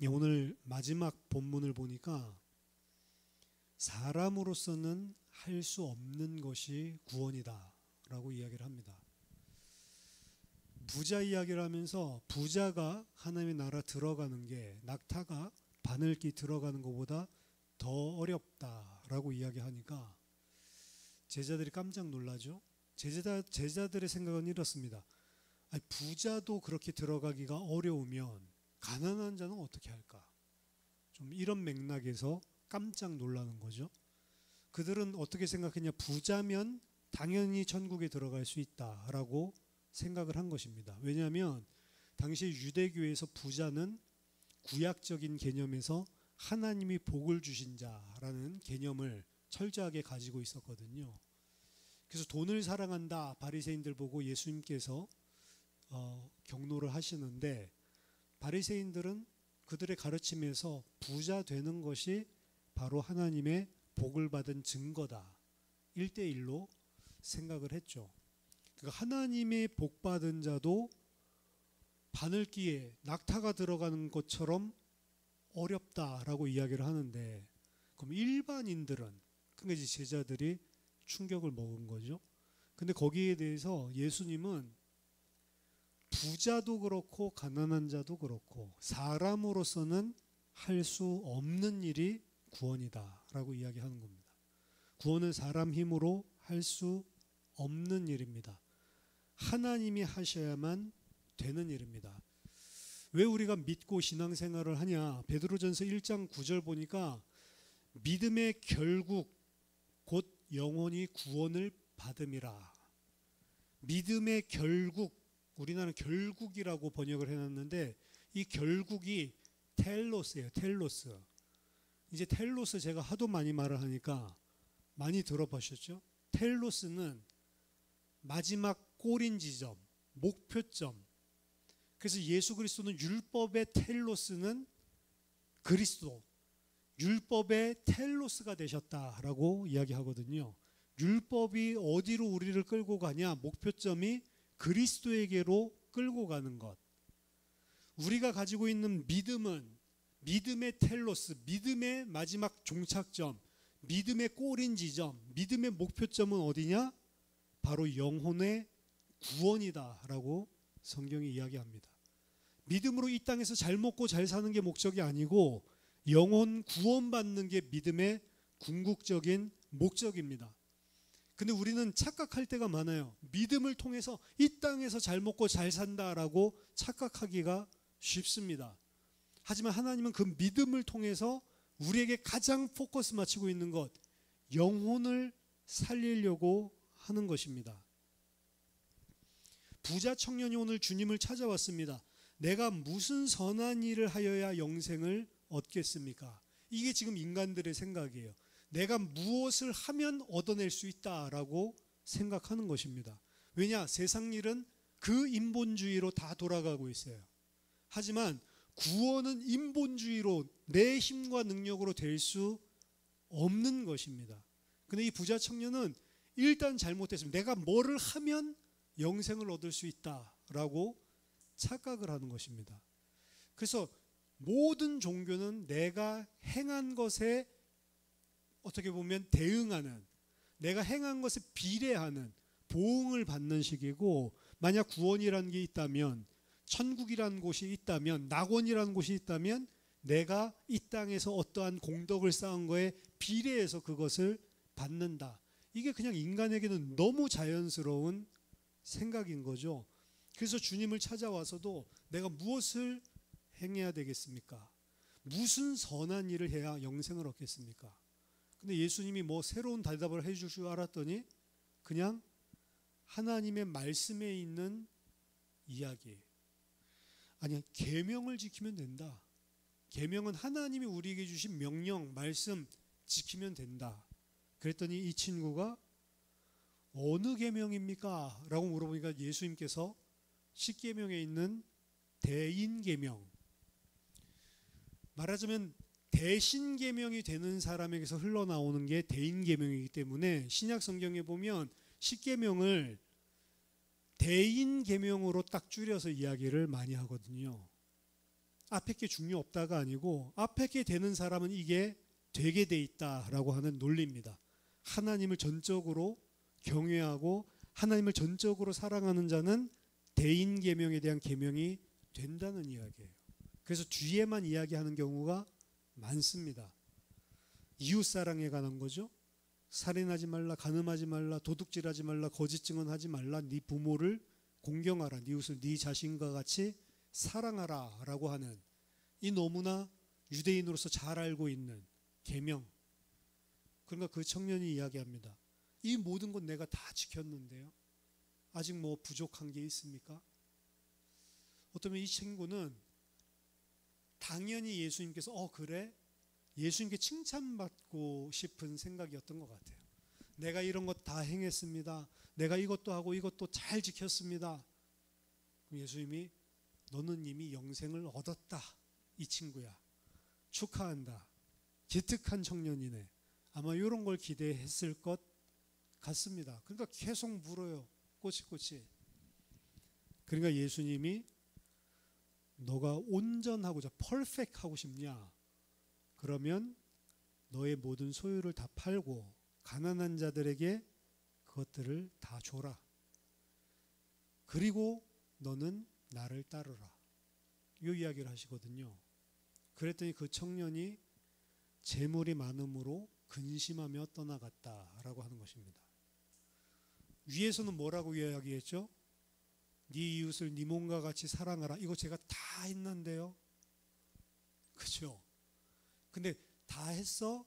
오늘 마지막 본문을 보니까 사람으로서는 할 수 없는 것이 구원이다 라고 이야기를 합니다. 부자 이야기를 하면서 부자가 하나님의 나라 들어가는 게 낙타가 바늘기 들어가는 것보다 더 어렵다라고 이야기하니까 제자들이 깜짝 놀라죠. 제자들의 생각은 이렇습니다. 아니, 부자도 그렇게 들어가기가 어려우면 가난한 자는 어떻게 할까? 좀 이런 맥락에서 깜짝 놀라는 거죠. 그들은 어떻게 생각했냐? 부자면 당연히 천국에 들어갈 수 있다라고 생각을 한 것입니다. 왜냐하면 당시 유대교에서 부자는 구약적인 개념에서 하나님이 복을 주신 자라는 개념을 철저하게 가지고 있었거든요. 그래서 돈을 사랑한다 바리새인들 보고 예수님께서 경로를 하시는데, 바리새인들은 그들의 가르침에서 부자 되는 것이 바로 하나님의 복을 받은 증거다, 1대1로 생각을 했죠. 그러니까 하나님의 복 받은 자도 바늘기에 낙타가 들어가는 것처럼 어렵다라고 이야기를 하는데, 그럼 일반인들은, 그러니까 이제 제자들이 충격을 먹은 거죠. 근데 거기에 대해서 예수님은 부자도 그렇고 가난한 자도 그렇고 사람으로서는 할 수 없는 일이 구원이다 라고 이야기하는 겁니다. 구원은 사람 힘으로 할 수 없는 일입니다. 하나님이 하셔야만 되는 일입니다. 왜 우리가 믿고 신앙생활을 하냐? 베드로전서 1장 9절 보니까 믿음의 결국 곧 영원히 구원을 받음이라. 믿음의 결국, 우리나라는 결국이라고 번역을 해놨는데 이 결국이 텔로스예요. 텔로스. 이제 텔로스 제가 하도 많이 말을 하니까 많이 들어보셨죠? 텔로스는 마지막 꼬린 지점, 목표점. 그래서 예수 그리스도는 율법의 텔로스는 그리스도, 율법의 텔로스가 되셨다라고 이야기하거든요. 율법이 어디로 우리를 끌고 가냐? 목표점이 그리스도에게로 끌고 가는 것. 우리가 가지고 있는 믿음은 믿음의 텔로스, 믿음의 마지막 종착점, 믿음의 꼬린 지점, 믿음의 목표점은 어디냐? 바로 영혼의 구원이다라고 성경이 이야기합니다. 믿음으로 이 땅에서 잘 먹고 잘 사는 게 목적이 아니고 영혼 구원받는 게 믿음의 궁극적인 목적입니다. 근데 우리는 착각할 때가 많아요. 믿음을 통해서 이 땅에서 잘 먹고 잘 산다라고 착각하기가 쉽습니다. 하지만 하나님은 그 믿음을 통해서 우리에게 가장 포커스 맞추고 있는 것, 영혼을 살리려고 하는 것입니다. 부자 청년이 오늘 주님을 찾아왔습니다. 내가 무슨 선한 일을 하여야 영생을 얻겠습니까? 이게 지금 인간들의 생각이에요. 내가 무엇을 하면 얻어낼 수 있다라고 생각하는 것입니다. 왜냐? 세상 일은 그 인본주의로 다 돌아가고 있어요. 하지만 구원은 인본주의로 내 힘과 능력으로 될 수 없는 것입니다. 근데 이 부자 청년은 일단 잘못했습니다. 내가 뭐를 하면 영생을 얻을 수 있다라고 착각을 하는 것입니다. 그래서 모든 종교는 내가 행한 것에 어떻게 보면 대응하는, 내가 행한 것에 비례하는 보응을 받는 식이고, 만약 구원이라는 게 있다면, 천국이라는 곳이 있다면, 낙원이라는 곳이 있다면 내가 이 땅에서 어떠한 공덕을 쌓은 거에 비례해서 그것을 받는다. 이게 그냥 인간에게는 너무 자연스러운 생각인 거죠. 그래서 주님을 찾아와서도 내가 무엇을 행해야 되겠습니까? 무슨 선한 일을 해야 영생을 얻겠습니까? 근데 예수님이 뭐 새로운 대답을 해줄 줄 알았더니 그냥 하나님의 말씀에 있는 이야기. 아니, 계명을 지키면 된다. 계명은 하나님이 우리에게 주신 명령, 말씀 지키면 된다. 그랬더니 이 친구가 어느 계명입니까? 라고 물어보니까 예수님께서 십계명에 있는 대인계명, 말하자면 대신계명이 되는 사람에게서 흘러나오는 게 대인계명이기 때문에 신약 성경에 보면 십계명을 대인계명으로 딱 줄여서 이야기를 많이 하거든요. 앞에 게 중요 없다가 아니고 앞에 게 되는 사람은 이게 되게 돼 있다라고 하는 논리입니다. 하나님을 전적으로 경외하고 하나님을 전적으로 사랑하는 자는 대인 계명에 대한 계명이 된다는 이야기예요. 그래서 뒤에만 이야기하는 경우가 많습니다. 이웃 사랑에 관한 거죠. 살인하지 말라, 간음하지 말라, 도둑질하지 말라, 거짓 증언하지 말라, 네 부모를 공경하라, 네 이웃을 네 자신과 같이 사랑하라라고 하는 이 너무나 유대인으로서 잘 알고 있는 계명. 그러니까 그 청년이 이야기합니다. 이 모든 건 내가 다 지켰는데요. 아직 뭐 부족한 게 있습니까? 어쩌면 이 친구는 당연히 예수님께서 그래? 예수님께 칭찬받고 싶은 생각이었던 것 같아요. 내가 이런 것 다 행했습니다. 내가 이것도 하고 이것도 잘 지켰습니다. 예수님이 너는 이미 영생을 얻었다. 이 친구야. 축하한다. 기특한 청년이네. 아마 이런 걸 기대했을 것 같습니다. 그러니까 계속 물어요. 꼬치꼬치. 그러니까 예수님이 너가 온전하고자 퍼펙트 하고 싶냐? 그러면 너의 모든 소유를 다 팔고 가난한 자들에게 그것들을 다 줘라. 그리고 너는 나를 따르라. 이 이야기를 하시거든요. 그랬더니 그 청년이 재물이 많음으로 근심하며 떠나갔다라고 하는 것입니다. 위에서는 뭐라고 이야기했죠? 네 이웃을 네 몸과 같이 사랑하라. 이거 제가 다 했는데요. 그렇죠? 근데 다 했어?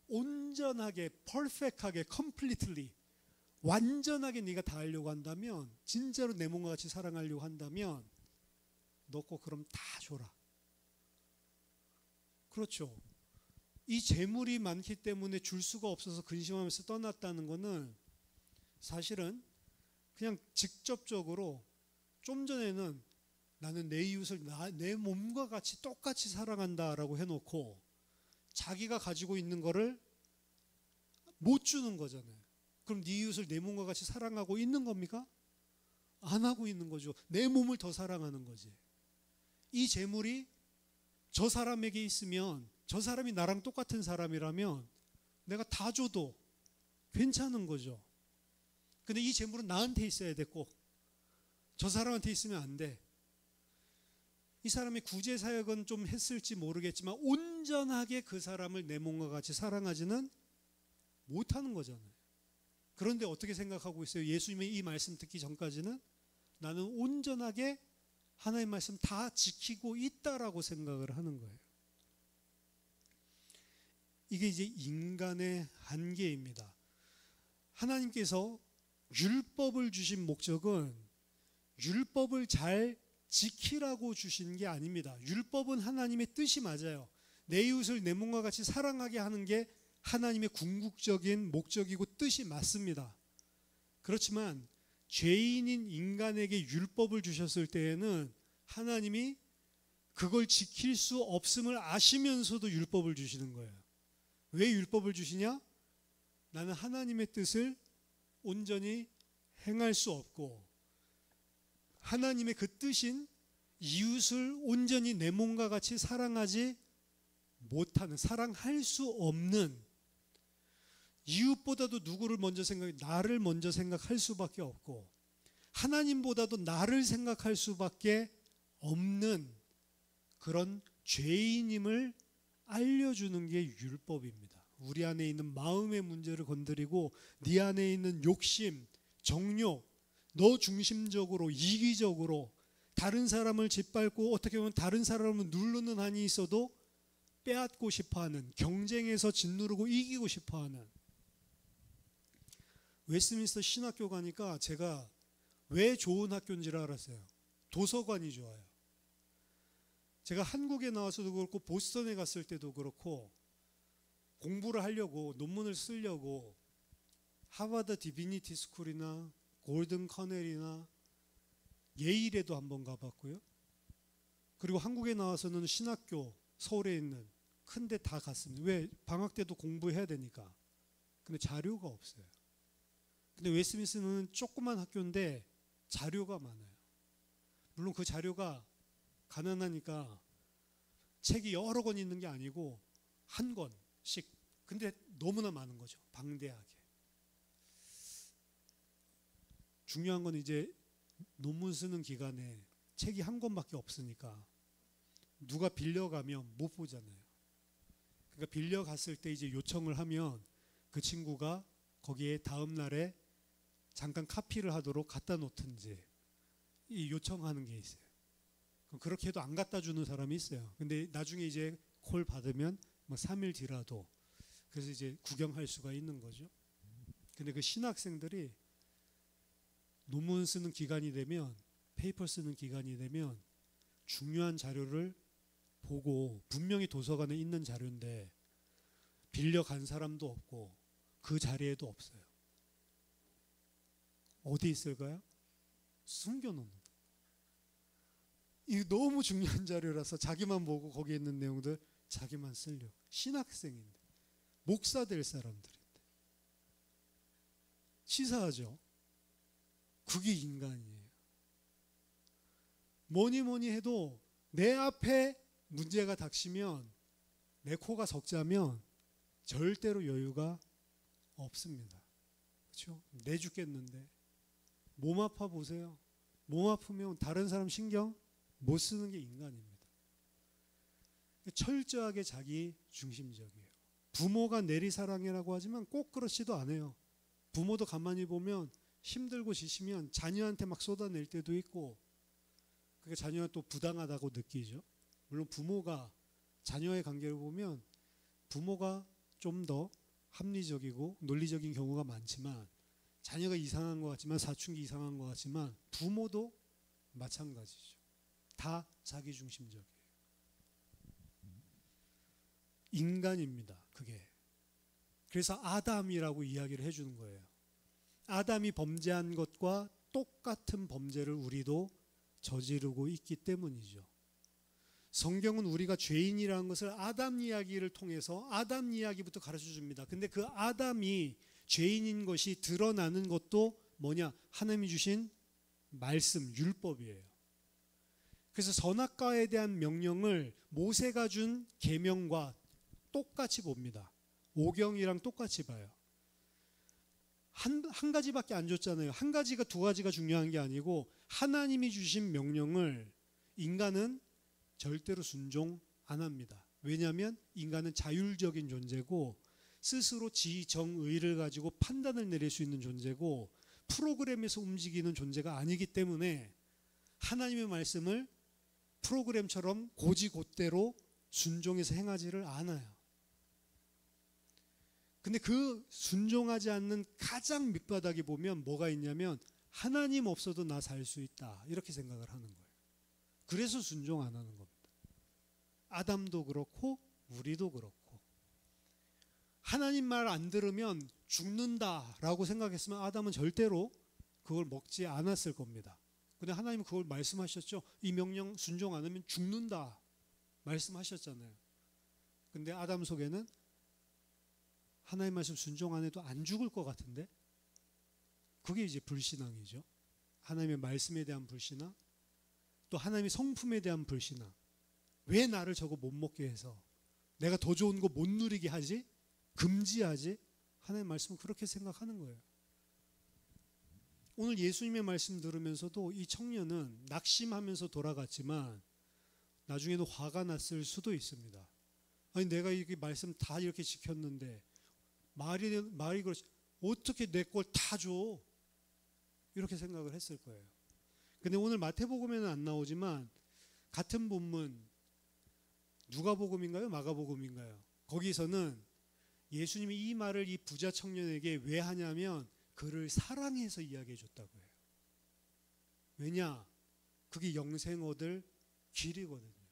온전하게, 퍼펙트하게, completely 완전하게 네가 다 하려고 한다면, 진짜로 내 몸과 같이 사랑하려고 한다면 너 꼭 그럼 다 줘라. 그렇죠. 이 재물이 많기 때문에 줄 수가 없어서 근심하면서 떠났다는 것은 사실은 그냥 직접적으로 좀 전에는 나는 내 이웃을 내 몸과 같이 똑같이 사랑한다라고 해놓고 자기가 가지고 있는 거를 못 주는 거잖아요. 그럼 네 이웃을 내 몸과 같이 사랑하고 있는 겁니까? 안 하고 있는 거죠. 내 몸을 더 사랑하는 거지. 이 재물이 저 사람에게 있으면, 저 사람이 나랑 똑같은 사람이라면 내가 다 줘도 괜찮은 거죠. 근데 이 재물은 나한테 있어야 돼. 꼭 저 사람한테 있으면 안 돼. 이 사람이 구제사역은 좀 했을지 모르겠지만 온전하게 그 사람을 내 몸과 같이 사랑하지는 못하는 거잖아요. 그런데 어떻게 생각하고 있어요? 예수님의 이 말씀 듣기 전까지는 나는 온전하게 하나님의 말씀 다 지키고 있다라고 생각을 하는 거예요. 이게 이제 인간의 한계입니다. 하나님께서 율법을 주신 목적은 율법을 잘 지키라고 주신 게 아닙니다. 율법은 하나님의 뜻이 맞아요. 내 이웃을 내 몸과 같이 사랑하게 하는 게 하나님의 궁극적인 목적이고 뜻이 맞습니다. 그렇지만 죄인인 인간에게 율법을 주셨을 때에는 하나님이 그걸 지킬 수 없음을 아시면서도 율법을 주시는 거예요. 왜 율법을 주시냐? 나는 하나님의 뜻을 온전히 행할 수 없고 하나님의 그 뜻인 이웃을 온전히 내 몸과 같이 사랑하지 못하는, 사랑할 수 없는, 이웃보다도 누구를 먼저 나를 먼저 생각할 수밖에 없고 하나님보다도 나를 생각할 수밖에 없는 그런 죄인임을 알려주는 게 율법입니다. 우리 안에 있는 마음의 문제를 건드리고 네 안에 있는 욕심, 정욕, 너 중심적으로 이기적으로 다른 사람을 짓밟고 어떻게 보면 다른 사람을 누르는 한이 있어도 빼앗고 싶어하는, 경쟁에서 짓누르고 이기고 싶어하는. 웨스트민스터 신학교 가니까 제가 왜 좋은 학교인지를 알았어요. 도서관이 좋아요. 제가 한국에 나와서도 그렇고 보스턴에 갔을 때도 그렇고 공부를 하려고, 논문을 쓰려고 하버드 디비니티 스쿨이나 골든 커넬이나 예일에도 한번 가봤고요. 그리고 한국에 나와서는 신학교, 서울에 있는 큰 데 다 갔습니다. 왜? 방학 때도 공부해야 되니까. 근데 자료가 없어요. 근데 웨스트민스터는 조그만 학교인데 자료가 많아요. 물론 그 자료가 가난하니까 책이 여러 권 있는 게 아니고 한 권씩. 근데 너무나 많은 거죠. 방대하게. 중요한 건 이제 논문 쓰는 기간에 책이 한 권밖에 없으니까 누가 빌려가면 못 보잖아요. 그러니까 빌려갔을 때 이제 요청을 하면 그 친구가 거기에 다음 날에 잠깐 카피를 하도록 갖다 놓든지 이 요청하는 게 있어요. 그렇게 해도 안 갖다 주는 사람이 있어요. 근데 나중에 이제 콜 받으면 뭐 3일 뒤라도 그래서 이제 구경할 수가 있는 거죠. 근데 그 신학생들이 논문 쓰는 기간이 되면, 페이퍼 쓰는 기간이 되면 중요한 자료를 보고 분명히 도서관에 있는 자료인데 빌려간 사람도 없고 그 자리에도 없어요. 어디 있을까요? 숨겨놓는. 이게 너무 중요한 자료라서 자기만 보고 거기에 있는 내용들 자기만 쓰려고. 신학생인데, 목사 될 사람들인데. 치사하죠? 그게 인간이에요. 뭐니 해도 내 앞에 문제가 닥치면, 내 코가 석자면 절대로 여유가 없습니다. 그렇죠? 내 죽겠는데 몸 아파 보세요. 몸 아프면 다른 사람 신경 못 쓰는 게 인간입니다. 철저하게 자기 중심적이에요. 부모가 내리사랑이라고 하지만 꼭 그렇지도 않아요. 부모도 가만히 보면 힘들고 지치면 자녀한테 막 쏟아낼 때도 있고, 그게 자녀가 또 부당하다고 느끼죠. 물론 부모가 자녀의 관계를 보면 부모가 좀 더 합리적이고 논리적인 경우가 많지만, 자녀가 이상한 것 같지만, 사춘기 이상한 것 같지만 부모도 마찬가지죠. 다 자기중심적이에요. 인간입니다. 그게. 그래서 아담이라고 이야기를 해주는 거예요. 아담이 범죄한 것과 똑같은 범죄를 우리도 저지르고 있기 때문이죠. 성경은 우리가 죄인이라는 것을 아담 이야기를 통해서 아담 이야기부터 가르쳐 줍니다. 근데 그 아담이 죄인인 것이 드러나는 것도 뭐냐? 하나님이 주신 말씀, 율법이에요. 그래서 선악과에 대한 명령을 모세가 준 계명과 똑같이 봅니다. 오경이랑 똑같이 봐요. 한 가지밖에 안 줬잖아요. 한 가지가 두 가지가 중요한 게 아니고 하나님이 주신 명령을 인간은 절대로 순종 안 합니다. 왜냐하면 인간은 자율적인 존재고 스스로 지정의를 가지고 판단을 내릴 수 있는 존재고 프로그램에서 움직이는 존재가 아니기 때문에 하나님의 말씀을 프로그램처럼 곧이곧대로 순종해서 행하지를 않아요. 근데 그 순종하지 않는 가장 밑바닥에 보면 뭐가 있냐면 하나님 없어도 나 살 수 있다, 이렇게 생각을 하는 거예요. 그래서 순종 안 하는 겁니다. 아담도 그렇고 우리도 그렇고. 하나님 말 안 들으면 죽는다라고 생각했으면 아담은 절대로 그걸 먹지 않았을 겁니다. 근데 하나님은 그걸 말씀하셨죠. 이 명령 순종 안 하면 죽는다 말씀하셨잖아요. 근데 아담 속에는 하나님 말씀 순종 안 해도 안 죽을 것 같은데, 그게 이제 불신앙이죠. 하나님의 말씀에 대한 불신앙, 또 하나님의 성품에 대한 불신앙. 왜 나를 저거 못 먹게 해서 내가 더 좋은 거 못 누리게 하지? 금지하지? 하나님의 말씀은 그렇게 생각하는 거예요. 오늘 예수님의 말씀 들으면서도 이 청년은 낙심하면서 돌아갔지만 나중에는 화가 났을 수도 있습니다. 아니 내가 이렇게 말씀 다 이렇게 지켰는데 말이 그렇지 어떻게 내 걸 다 줘? 이렇게 생각을 했을 거예요. 근데 오늘 마태복음에는 안 나오지만 같은 본문 누가복음인가요? 마가복음인가요? 거기서는 예수님이 이 말을 이 부자 청년에게 왜 하냐면 그를 사랑해서 이야기해 줬다고 해요. 왜냐? 그게 영생 얻을 길이거든요.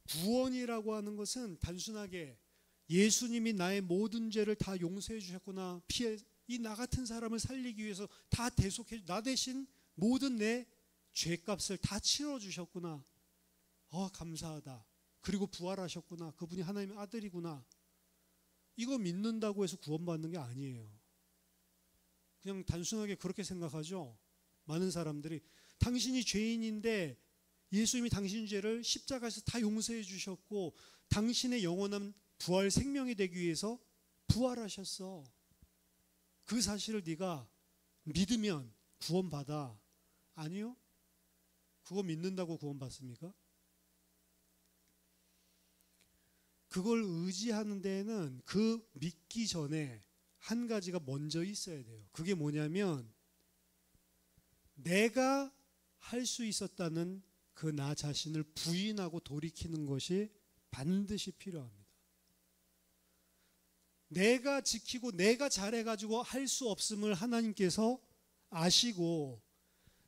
구원이라고 하는 것은 단순하게 예수님이 나의 모든 죄를 다 용서해 주셨구나, 피해 이 나 같은 사람을 살리기 위해서 다 대속해, 나 대신 모든 내 죄값을 다 치러 주셨구나, 감사하다, 그리고 부활하셨구나, 그분이 하나님의 아들이구나, 이거 믿는다고 해서 구원받는 게 아니에요. 그냥 단순하게 그렇게 생각하죠. 많은 사람들이 당신이 죄인인데 예수님이 당신 죄를 십자가에서 다 용서해 주셨고 당신의 영원한 부활 생명이 되기 위해서 부활하셨어. 그 사실을 네가 믿으면 구원받아. 아니요? 그거 믿는다고 구원받습니까? 그걸 의지하는 데에는 그 믿기 전에 한 가지가 먼저 있어야 돼요. 그게 뭐냐면 내가 할 수 있었다는 그 나 자신을 부인하고 돌이키는 것이 반드시 필요합니다. 내가 지키고 내가 잘해가지고 할 수 없음을 하나님께서 아시고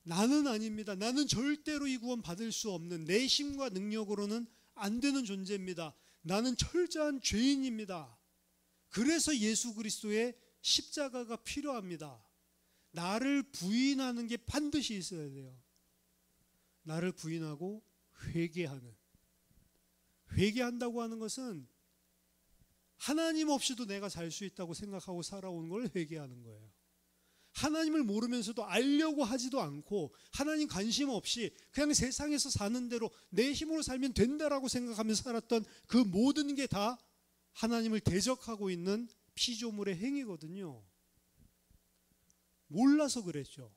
나는 아닙니다. 나는 절대로 이 구원 받을 수 없는 내 힘과 능력으로는 안 되는 존재입니다. 나는 철저한 죄인입니다. 그래서 예수 그리스도의 십자가가 필요합니다. 나를 부인하는 게 반드시 있어야 돼요. 나를 부인하고 회개하는. 회개한다고 하는 것은 하나님 없이도 내가 살 수 있다고 생각하고 살아온 걸 회개하는 거예요. 하나님을 모르면서도 알려고 하지도 않고 하나님 관심 없이 그냥 세상에서 사는 대로 내 힘으로 살면 된다라고 생각하면서 살았던 그 모든 게 다 하나님을 대적하고 있는 피조물의 행위거든요. 몰라서 그랬죠.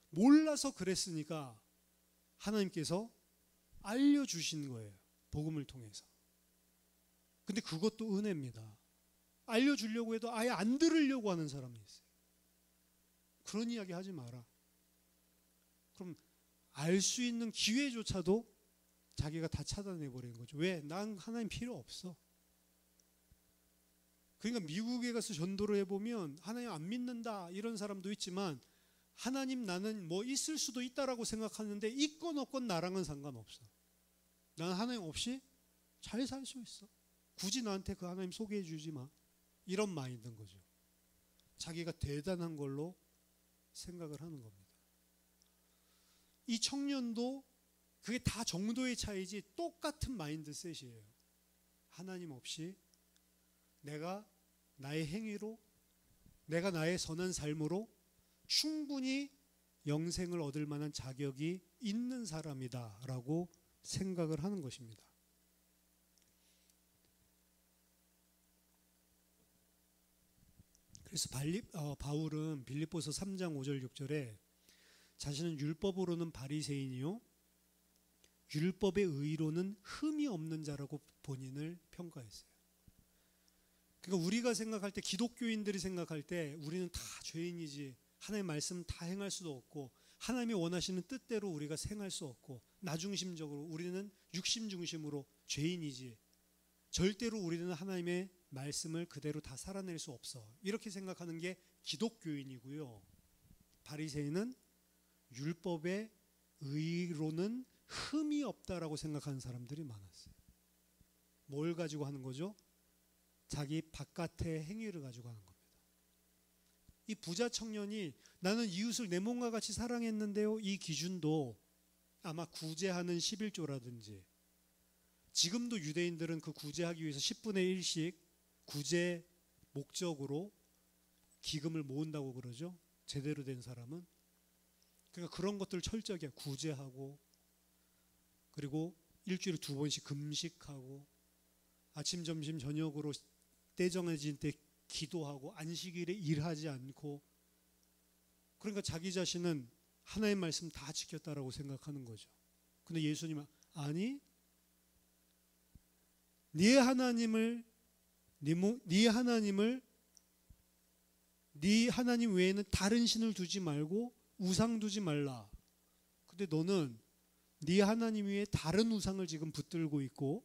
몰라서 그랬으니까 하나님께서 알려주신 거예요. 복음을 통해서. 근데 그것도 은혜입니다. 알려주려고 해도 아예 안 들으려고 하는 사람이 있어요. 그런 이야기 하지 마라. 그럼 알 수 있는 기회조차도 자기가 다 차단해버리는 거죠. 왜? 난 하나님 필요 없어. 그러니까 미국에 가서 전도를 해보면 하나님 안 믿는다 이런 사람도 있지만 하나님 나는 뭐 있을 수도 있다라고 생각하는데 있건 없건 나랑은 상관없어. 나는 하나님 없이 잘 살 수 있어. 굳이 나한테 그 하나님 소개해 주지 마. 이런 마인드인 거죠. 자기가 대단한 걸로 생각을 하는 겁니다. 이 청년도 그게 다 정도의 차이지 똑같은 마인드셋이에요. 하나님 없이 내가 나의 행위로 내가 나의 선한 삶으로 충분히 영생을 얻을 만한 자격이 있는 사람이다라고 생각을 하는 것입니다. 그래서 바울은 빌립보서 3장 5절 6절에 자신은 율법으로는 바리새인이요 율법의 의로는 흠이 없는 자라고 본인을 평가했어요. 그러니까 우리가 생각할 때 기독교인들이 생각할 때 우리는 다 죄인이지 하나님의 말씀 다 행할 수도 없고 하나님이 원하시는 뜻대로 우리가 생할 수 없고 나중심적으로 우리는 육심 중심으로 죄인이지 절대로 우리는 하나님의 말씀을 그대로 다 살아낼 수 없어. 이렇게 생각하는 게 기독교인이고요. 바리새인은 율법의 의로는 흠이 없다라고 생각하는 사람들이 많았어요. 뭘 가지고 하는 거죠? 자기 바깥의 행위를 가지고 하는 겁니다. 이 부자 청년이 나는 이웃을 내 몸과 같이 사랑했는데요. 이 기준도 아마 구제하는 11조라든지 지금도 유대인들은 그 구제하기 위해서 10분의 1씩 구제 목적으로 기금을 모은다고 그러죠. 제대로 된 사람은. 그러니까 그런 것들을 철저하게 구제하고 그리고 일주일에 2번씩 금식하고 아침, 점심, 저녁으로 때 정해진 때 기도하고 안식일에 일하지 않고 그러니까 자기 자신은 하나님의 말씀 다 지켰다라고 생각하는 거죠. 근데 예수님은 아니 네 하나님 외에는 다른 신을 두지 말고 우상 두지 말라. 근데 너는 네 하나님 위에 다른 우상을 지금 붙들고 있고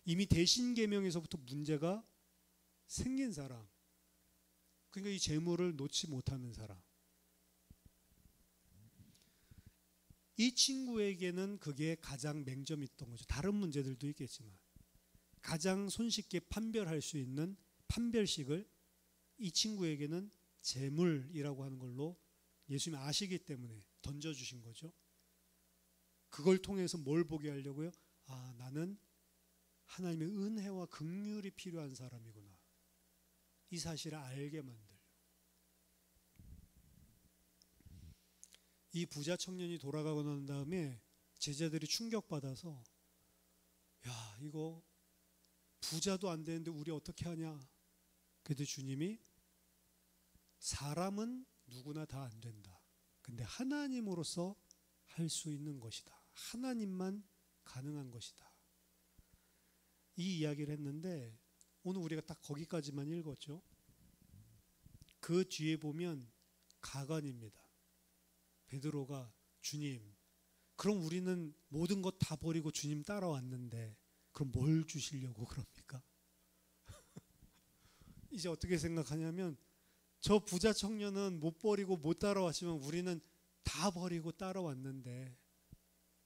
이미 대신계명에서부터 문제가 생긴 사람. 그러니까 이 재물을 놓지 못하는 사람. 이 친구에게는 그게 가장 맹점이 있던 거죠. 다른 문제들도 있겠지만 가장 손쉽게 판별할 수 있는 판별식을 이 친구에게는 재물이라고 하는 걸로 예수님이 아시기 때문에 던져주신 거죠. 그걸 통해서 뭘 보게 하려고요? 아, 나는 하나님의 은혜와 긍휼이 필요한 사람이구나. 이 사실을 알게 만들려. 이 부자 청년이 돌아가고 난 다음에 제자들이 충격받아서 야, 이거 부자도 안 되는데 우리 어떻게 하냐. 그때 주님이 사람은 누구나 다 안 된다. 근데 하나님으로서 할 수 있는 것이다. 하나님만 가능한 것이다. 이 이야기를 했는데 오늘 우리가 딱 거기까지만 읽었죠. 그 뒤에 보면 가관입니다. 베드로가 주님, 그럼 우리는 모든 것 다 버리고 주님 따라왔는데 그럼 뭘 주시려고 그럽니까? 이제 어떻게 생각하냐면 저 부자 청년은 못 버리고 못 따라왔지만 우리는 다 버리고 따라왔는데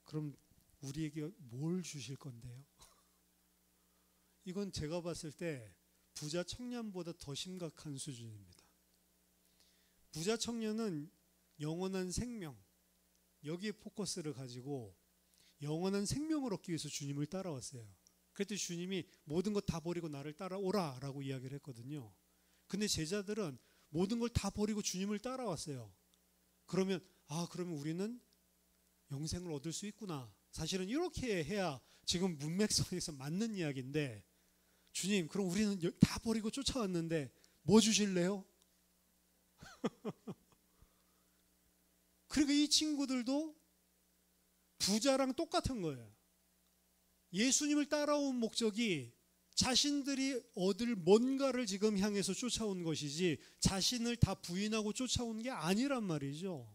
그럼 우리에게 뭘 주실 건데요? 이건 제가 봤을 때 부자 청년보다 더 심각한 수준입니다. 부자 청년은 영원한 생명, 여기에 포커스를 가지고 영원한 생명을 얻기 위해서 주님을 따라왔어요. 그랬더니 주님이 모든 것 다 버리고 나를 따라오라 라고 이야기를 했거든요. 근데 제자들은 모든 걸 다 버리고 주님을 따라왔어요. 그러면 우리는 영생을 얻을 수 있구나. 사실은 이렇게 해야 지금 문맥상에서 맞는 이야기인데, 주님, 그럼 우리는 다 버리고 쫓아왔는데 뭐 주실래요? 그리고 이 친구들도 부자랑 똑같은 거예요. 예수님을 따라온 목적이 자신들이 얻을 뭔가를 지금 향해서 쫓아온 것이지 자신을 다 부인하고 쫓아온 게 아니란 말이죠.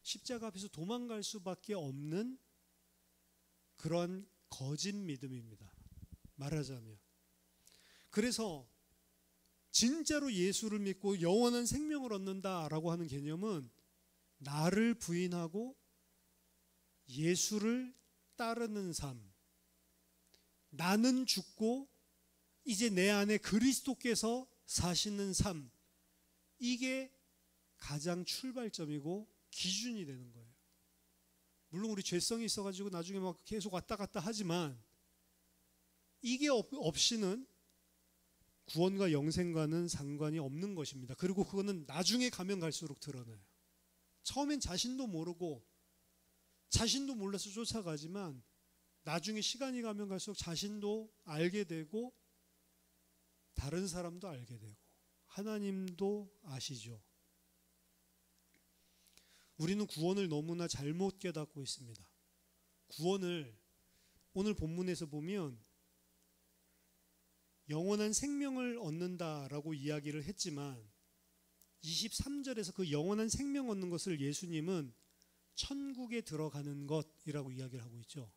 십자가 앞에서 도망갈 수밖에 없는 그러한 거짓 믿음입니다. 말하자면. 그래서 진짜로 예수를 믿고 영원한 생명을 얻는다라고 하는 개념은 나를 부인하고 예수를 따르는 삶, 나는 죽고 이제 내 안에 그리스도께서 사시는 삶, 이게 가장 출발점이고 기준이 되는 거예요. 물론 우리 죄성이 있어가지고 나중에 막 계속 왔다 갔다 하지만 이게 없이는 구원과 영생과는 상관이 없는 것입니다. 그리고 그거는 나중에 가면 갈수록 드러나요. 처음엔 자신도 모르고 자신도 몰라서 쫓아가지만 나중에 시간이 가면 갈수록 자신도 알게 되고 다른 사람도 알게 되고 하나님도 아시죠. 우리는 구원을 너무나 잘못 깨닫고 있습니다. 구원을 오늘 본문에서 보면 영원한 생명을 얻는다라고 이야기를 했지만 23절에서 그 영원한 생명 얻는 것을 예수님은 천국에 들어가는 것이라고 이야기를 하고 있죠.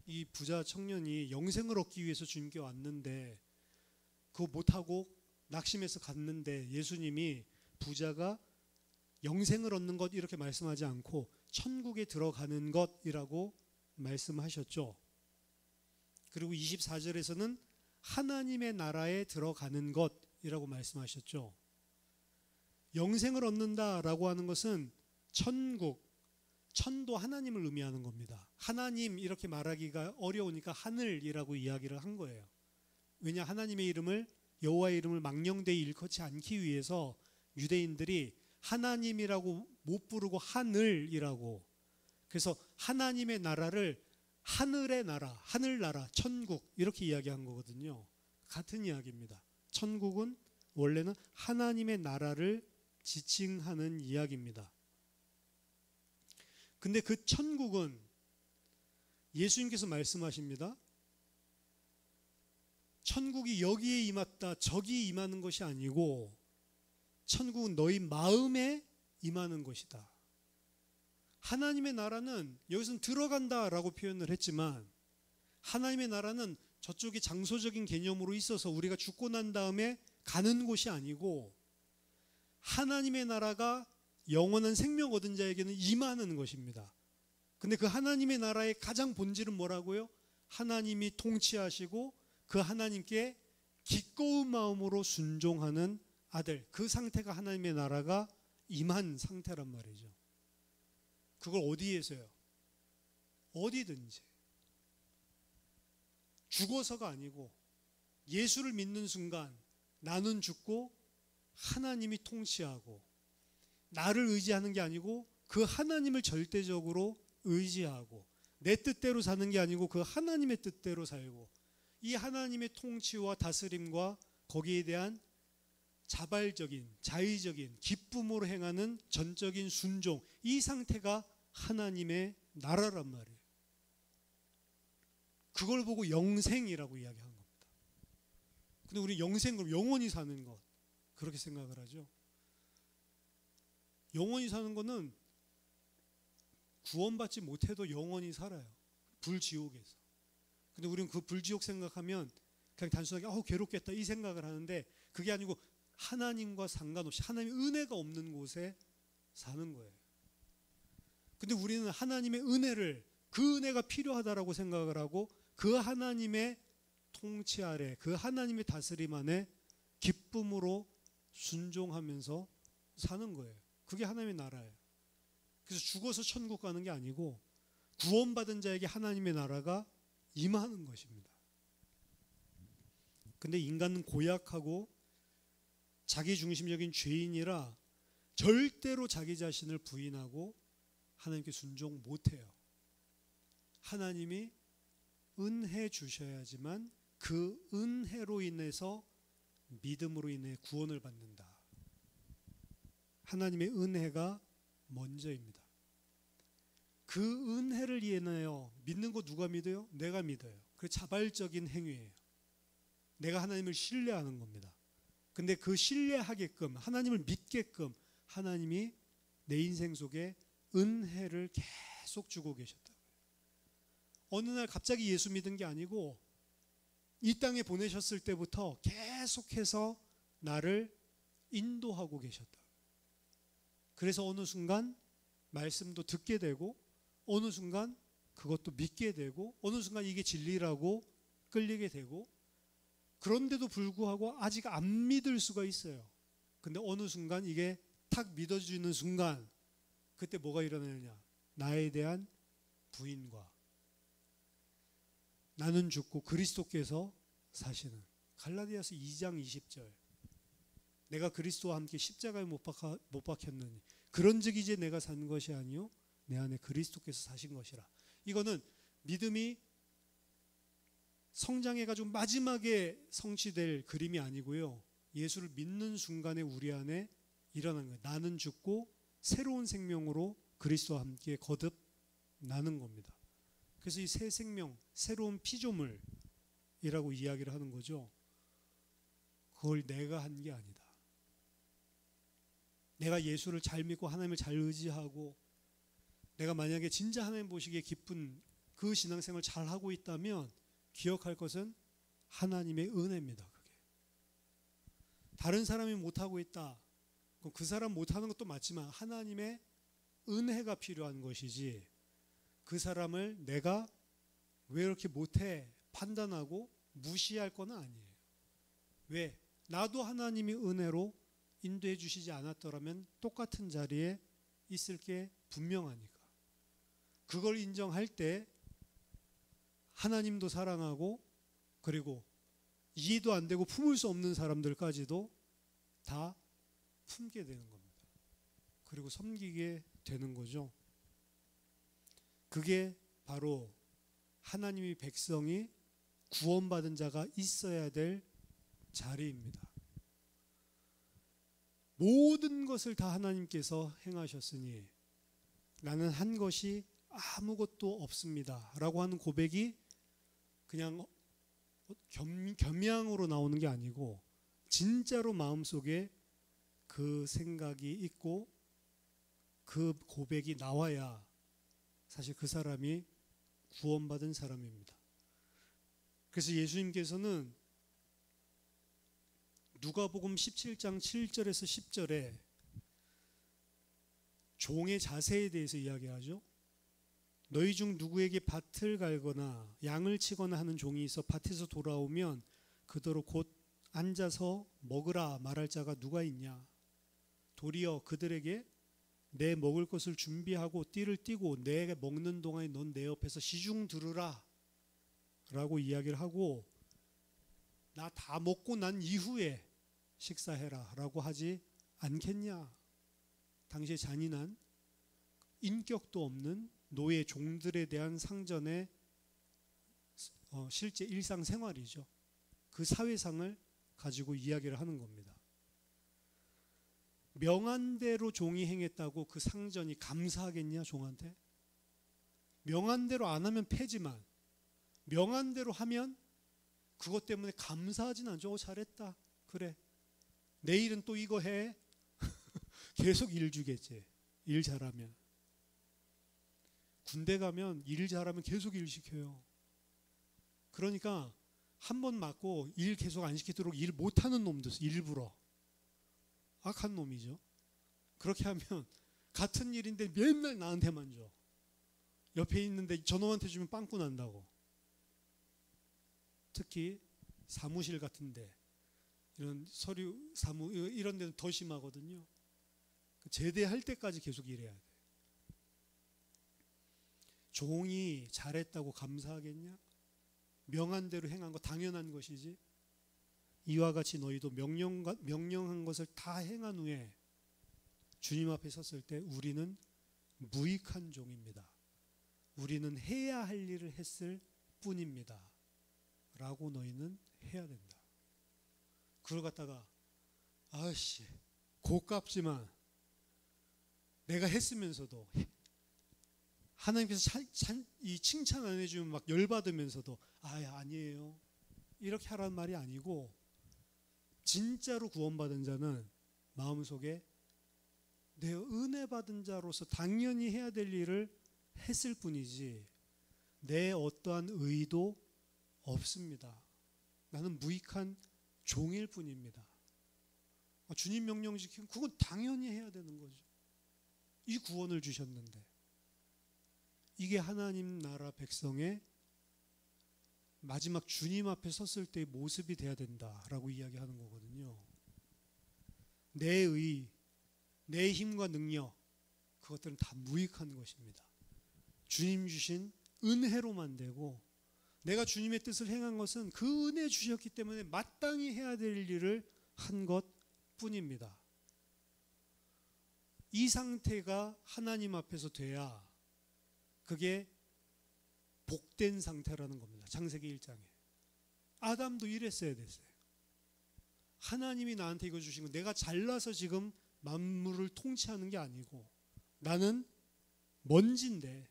이 부자 청년이 영생을 얻기 위해서 주님께 왔는데 그거 못하고 낙심해서 갔는데 예수님이 부자가 영생을 얻는 것 이렇게 말씀하지 않고 천국에 들어가는 것이라고 말씀하셨죠. 그리고 24절에서는 하나님의 나라에 들어가는 것이라고 말씀하셨죠. 영생을 얻는다라고 하는 것은 천국, 천도 하나님을 의미하는 겁니다. 하나님 이렇게 말하기가 어려우니까 하늘이라고 이야기를 한 거예요. 왜냐, 하나님의 이름을, 여호와의 이름을 망령되이 일컫지 않기 위해서 유대인들이 하나님이라고 못 부르고 하늘이라고, 그래서 하나님의 나라를 하늘의 나라, 하늘나라, 천국 이렇게 이야기한 거거든요. 같은 이야기입니다. 천국은 원래는 하나님의 나라를 지칭하는 이야기입니다. 근데 그 천국은 예수님께서 말씀하십니다. 천국이 여기에 임했다, 저기 임하는 것이 아니고 천국은 너희 마음에 임하는 것이다. 하나님의 나라는 여기서는 들어간다라고 표현을 했지만 하나님의 나라는 저쪽이 장소적인 개념으로 있어서 우리가 죽고 난 다음에 가는 곳이 아니고 하나님의 나라가 영원한 생명 얻은 자에게는 임하는 것입니다. 근데 그 하나님의 나라의 가장 본질은 뭐라고요? 하나님이 통치하시고 그 하나님께 기꺼운 마음으로 순종하는 아들, 그 상태가 하나님의 나라가 임한 상태란 말이죠. 그걸 어디에서요? 어디든지. 죽어서가 아니고 예수를 믿는 순간 나는 죽고 하나님이 통치하고 나를 의지하는 게 아니고 그 하나님을 절대적으로 의지하고 내 뜻대로 사는 게 아니고 그 하나님의 뜻대로 살고 이 하나님의 통치와 다스림과 거기에 대한 자발적인 자의적인 기쁨으로 행하는 전적인 순종, 이 상태가 하나님의 나라란 말이에요. 그걸 보고 영생이라고 이야기하는 겁니다. 근데 우리 영생, 그럼 영원히 사는 것, 그렇게 생각을 하죠. 영원히 사는 거는 구원받지 못해도 영원히 살아요. 불지옥에서. 근데 우리는 그 불지옥 생각하면 그냥 단순하게 괴롭겠다 이 생각을 하는데, 그게 아니고 하나님과 상관없이 하나님의 은혜가 없는 곳에 사는 거예요. 근데 우리는 하나님의 은혜를, 그 은혜가 필요하다라고 생각을 하고 그 하나님의 통치 아래, 그 하나님의 다스림 안에 기쁨으로 순종하면서 사는 거예요. 그게 하나님의 나라예요. 그래서 죽어서 천국 가는 게 아니고 구원받은 자에게 하나님의 나라가 임하는 것입니다. 근데 인간은 고약하고 자기중심적인 죄인이라 절대로 자기 자신을 부인하고 하나님께 순종 못해요. 하나님이 은혜 주셔야지만 그 은혜로 인해서 믿음으로 인해 구원을 받는다. 하나님의 은혜가 먼저입니다. 그 은혜를 인하여 믿는 거 누가 믿어요? 내가 믿어요. 그 자발적인 행위예요. 내가 하나님을 신뢰하는 겁니다. 근데 그 신뢰하게끔, 하나님을 믿게끔 하나님이 내 인생 속에 은혜를 계속 주고 계셨다고요. 어느 날 갑자기 예수 믿은 게 아니고 이 땅에 보내셨을 때부터 계속해서 나를 인도하고 계셨다. 그래서 어느 순간 말씀도 듣게 되고 어느 순간 그것도 믿게 되고 어느 순간 이게 진리라고 끌리게 되고, 그런데도 불구하고 아직 안 믿을 수가 있어요. 근데 어느 순간 이게 탁 믿어지는 순간 그때 뭐가 일어나느냐, 나에 대한 부인과 나는 죽고 그리스도께서 사시는, 갈라디아서 2장 20절, 내가 그리스도와 함께 십자가에 못 박혔느니 그런즉 이제 내가 산 것이 아니요 내 안에 그리스도께서 사신 것이라. 이거는 믿음이 성장해가지고 마지막에 성취될 그림이 아니고요, 예수를 믿는 순간에 우리 안에 일어나는 거예요. 나는 죽고 새로운 생명으로 그리스도와 함께 거듭 나는 겁니다. 그래서 이 새 생명, 새로운 피조물이라고 이야기를 하는 거죠. 그걸 내가 한 게 아니다. 내가 예수를 잘 믿고 하나님을 잘 의지하고 내가 만약에 진짜 하나님 보시기에 기쁜 그 신앙생활을 잘 하고 있다면 기억할 것은 하나님의 은혜입니다. 그게 다른 사람이 못하고 있다, 그럼 그 사람 못하는 것도 맞지만 하나님의 은혜가 필요한 것이지, 그 사람을 내가 왜 이렇게 못해 판단하고 무시할 건 아니에요. 왜? 나도 하나님이 은혜로 인도해 주시지 않았더라면 똑같은 자리에 있을 게 분명하니까. 그걸 인정할 때 하나님도 사랑하고, 그리고 이해도 안 되고 품을 수 없는 사람들까지도 다 품게 되는 겁니다. 그리고 섬기게 되는 거죠. 그게 바로 하나님의 백성이 구원받은 자가 있어야 될 자리입니다. 모든 것을 다 하나님께서 행하셨으니 나는 한 것이 아무것도 없습니다 라고 하는 고백이 그냥 겸양으로 나오는 게 아니고 진짜로 마음속에 그 생각이 있고 그 고백이 나와야 사실 그 사람이 구원받은 사람입니다. 그래서 예수님께서는 누가복음 17장 7절에서 10절에 종의 자세에 대해서 이야기하죠. 너희 중 누구에게 밭을 갈거나 양을 치거나 하는 종이 있어 밭에서 돌아오면 그대로 곧 앉아서 먹으라 말할 자가 누가 있냐. 도리어 그들에게 내 먹을 것을 준비하고 띠를 띠고 내가 먹는 동안에 넌 내 옆에서 시중 들으라 라고 이야기를 하고, 나 다 먹고 난 이후에 식사해라 라고 하지 않겠냐. 당시에 잔인한 인격도 없는 노예 종들에 대한 상전의 실제 일상생활이죠. 그 사회상을 가지고 이야기를 하는 겁니다. 명한 대로 종이 행했다고 그 상전이 감사하겠냐, 종한테? 명한 대로 안 하면 패지만 명한 대로 하면 그것 때문에 감사하진 않죠. 잘했다. 그래. 내일은 또 이거 해. 계속 일 주겠지. 일 잘하면. 군대 가면 일 잘하면 계속 일 시켜요. 그러니까 한 번 맞고 일 계속 안 시키도록 일 못하는 놈도 있어. 일부러. 악한 놈이죠. 그렇게 하면 같은 일인데 맨날 나한테만 줘. 옆에 있는데 저놈한테 주면 빵꾸 난다고. 특히 사무실 같은데 이런 서류 사무 이런 데는 더 심하거든요. 제대할 때까지 계속 일해야 돼. 종이 잘했다고 감사하겠냐? 명한 대로 행한 거 당연한 것이지. 이와 같이 너희도 명령한 것을 다 행한 후에 주님 앞에 섰을 때 우리는 무익한 종입니다. 우리는 해야 할 일을 했을 뿐입니다. 라고 너희는 해야 된다. 그걸 갖다가 아씨 고깝지만 내가 했으면서도 하나님께서 이 칭찬 안 해주면 막 열받으면서도 아니에요. 이렇게 하라는 말이 아니고 진짜로 구원받은 자는 마음속에 내가 은혜 받은 자로서 당연히 해야 될 일을 했을 뿐이지 내 어떠한 의도 없습니다. 나는 무익한 종일 뿐입니다. 주님 명령 지키면 그건 당연히 해야 되는 거죠. 이 구원을 주셨는데 이게 하나님 나라 백성의 마지막 주님 앞에 섰을 때의 모습이 돼야 된다라고 이야기하는 거거든요. 내 의, 내 힘과 능력 그것들은 다 무익한 것입니다. 주님 주신 은혜로만 되고 내가 주님의 뜻을 행한 것은 그 은혜 주셨기 때문에 마땅히 해야 될 일을 한 것뿐입니다. 이 상태가 하나님 앞에서 돼야 그게 복된 상태라는 겁니다. 창세기 1장에. 아담도 이랬어야 됐어요. 하나님이 나한테 이거 주신 거 내가 잘나서 지금 만물을 통치하는 게 아니고 나는 먼지인데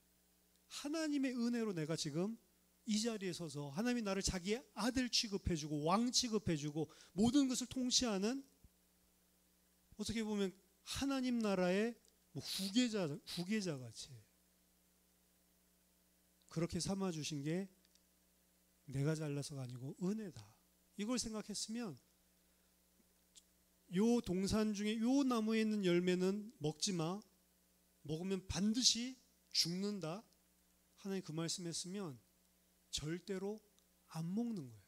하나님의 은혜로 내가 지금 이 자리에 서서 하나님이 나를 자기의 아들 취급해주고 왕 취급해주고 모든 것을 통치하는 어떻게 보면 하나님 나라의 후계자 같이 그렇게 삼아주신 게 내가 잘나서가 아니고 은혜다. 이걸 생각했으면 요 동산 중에 요 나무에 있는 열매는 먹지 마. 먹으면 반드시 죽는다. 하나님 그 말씀했으면 절대로 안 먹는 거예요.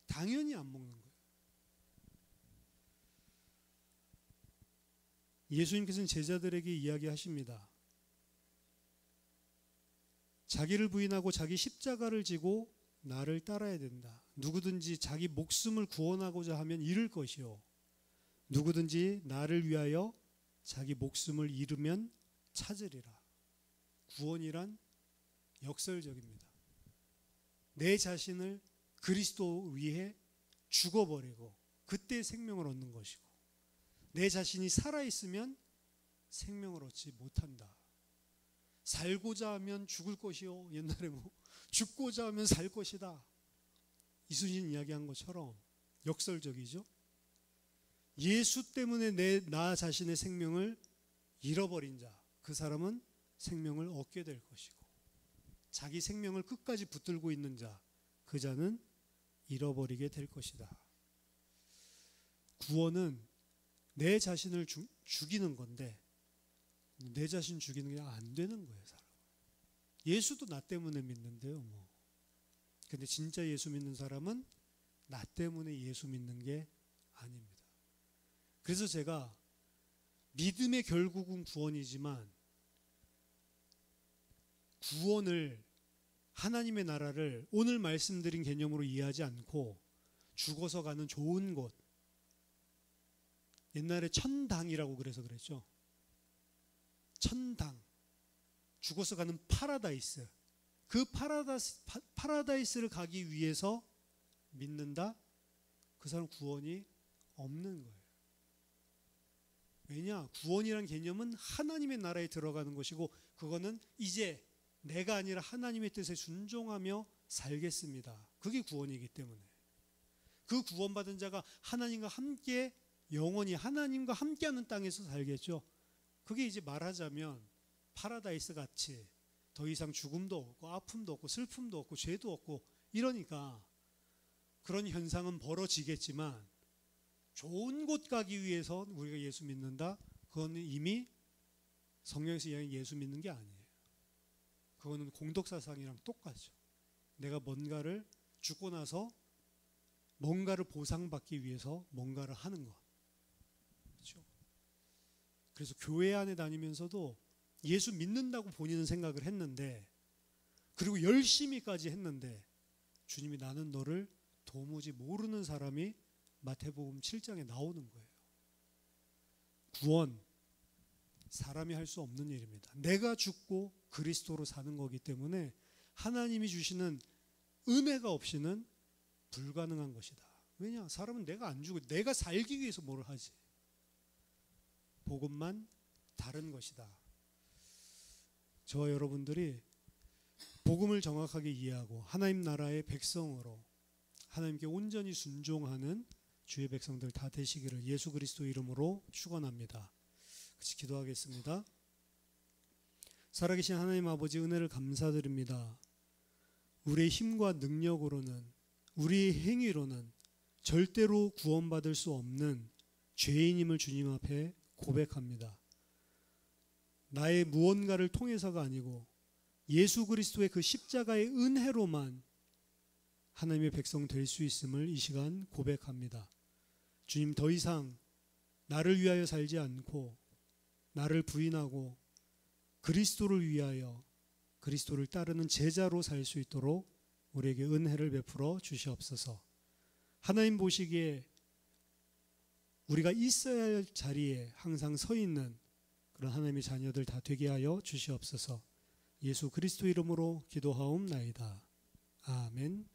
당연히 안 먹는 거예요. 예수님께서는 제자들에게 이야기하십니다. 자기를 부인하고 자기 십자가를 지고 나를 따라야 된다. 누구든지 자기 목숨을 구원하고자 하면 잃을 것이요. 누구든지 나를 위하여 자기 목숨을 잃으면 찾으리라. 구원이란 역설적입니다. 내 자신을 그리스도 위해 죽어버리고 그때 생명을 얻는 것이고 내 자신이 살아있으면 생명을 얻지 못한다. 살고자 하면 죽을 것이요. 옛날에 죽고자 하면 살 것이다. 이순신 이야기한 것처럼 역설적이죠. 예수 때문에 나 자신의 생명을 잃어버린 자, 그 사람은 생명을 얻게 될 것이고 자기 생명을 끝까지 붙들고 있는 자, 그 자는 잃어버리게 될 것이다. 구원은 내 자신을 죽이는 건데 내 자신 죽이는 게 안 되는 거예요. 사람. 예수도 나 때문에 믿는데요. 근데 진짜 예수 믿는 사람은 나 때문에 예수 믿는 게 아닙니다. 그래서 제가 믿음의 결국은 구원이지만 구원을 하나님의 나라를 오늘 말씀드린 개념으로 이해하지 않고 죽어서 가는 좋은 곳, 옛날에 천당이라고 그래서 그랬죠. 천당, 죽어서 가는 파라다이스, 그 파라다이스를 가기 위해서 믿는다? 그 사람 구원이 없는 거예요. 왜냐? 구원이란 개념은 하나님의 나라에 들어가는 것이고, 그거는 이제 내가 아니라 하나님의 뜻에 순종하며 살겠습니다. 그게 구원이기 때문에 그 구원받은 자가 하나님과 함께 영원히 하나님과 함께하는 땅에서 살겠죠. 그게 이제 말하자면 파라다이스 같이 더 이상 죽음도 없고 아픔도 없고 슬픔도 없고 죄도 없고 이러니까 그런 현상은 벌어지겠지만, 좋은 곳 가기 위해서 우리가 예수 믿는다? 그거는 이미 성경에서 이야기하는 예수 믿는 게 아니에요. 그거는 공덕사상이랑 똑같죠. 내가 뭔가를 죽고 나서 뭔가를 보상받기 위해서 뭔가를 하는 것. 그렇죠? 그래서 교회 안에 다니면서도 예수 믿는다고 본인은 생각을 했는데, 그리고 열심히까지 했는데, 주님이 나는 너를 도무지 모르는 사람이 마태복음 7장에 나오는 거예요. 구원, 사람이 할 수 없는 일입니다. 내가 죽고 그리스도로 사는 거기 때문에 하나님이 주시는 은혜가 없이는 불가능한 것이다. 왜냐? 사람은 내가 안 죽고 내가 살기 위해서 뭘 하지? 복음만 다른 것이다. 저와 여러분들이 복음을 정확하게 이해하고 하나님 나라의 백성으로 하나님께 온전히 순종하는 주의 백성들 다 되시기를 예수 그리스도 이름으로 축원합니다. 같이 기도하겠습니다. 살아계신 하나님 아버지, 은혜를 감사드립니다. 우리의 힘과 능력으로는, 우리의 행위로는 절대로 구원받을 수 없는 죄인임을 주님 앞에 고백합니다. 나의 무언가를 통해서가 아니고 예수 그리스도의 그 십자가의 은혜로만 하나님의 백성 될 수 있음을 이 시간 고백합니다. 주님, 더 이상 나를 위하여 살지 않고 나를 부인하고 그리스도를 위하여 그리스도를 따르는 제자로 살 수 있도록 우리에게 은혜를 베풀어 주시옵소서. 하나님 보시기에 우리가 있어야 할 자리에 항상 서 있는 그런 하나님의 자녀들 다 되게 하여 주시옵소서. 예수 그리스도 이름으로 기도하옵나이다. 아멘.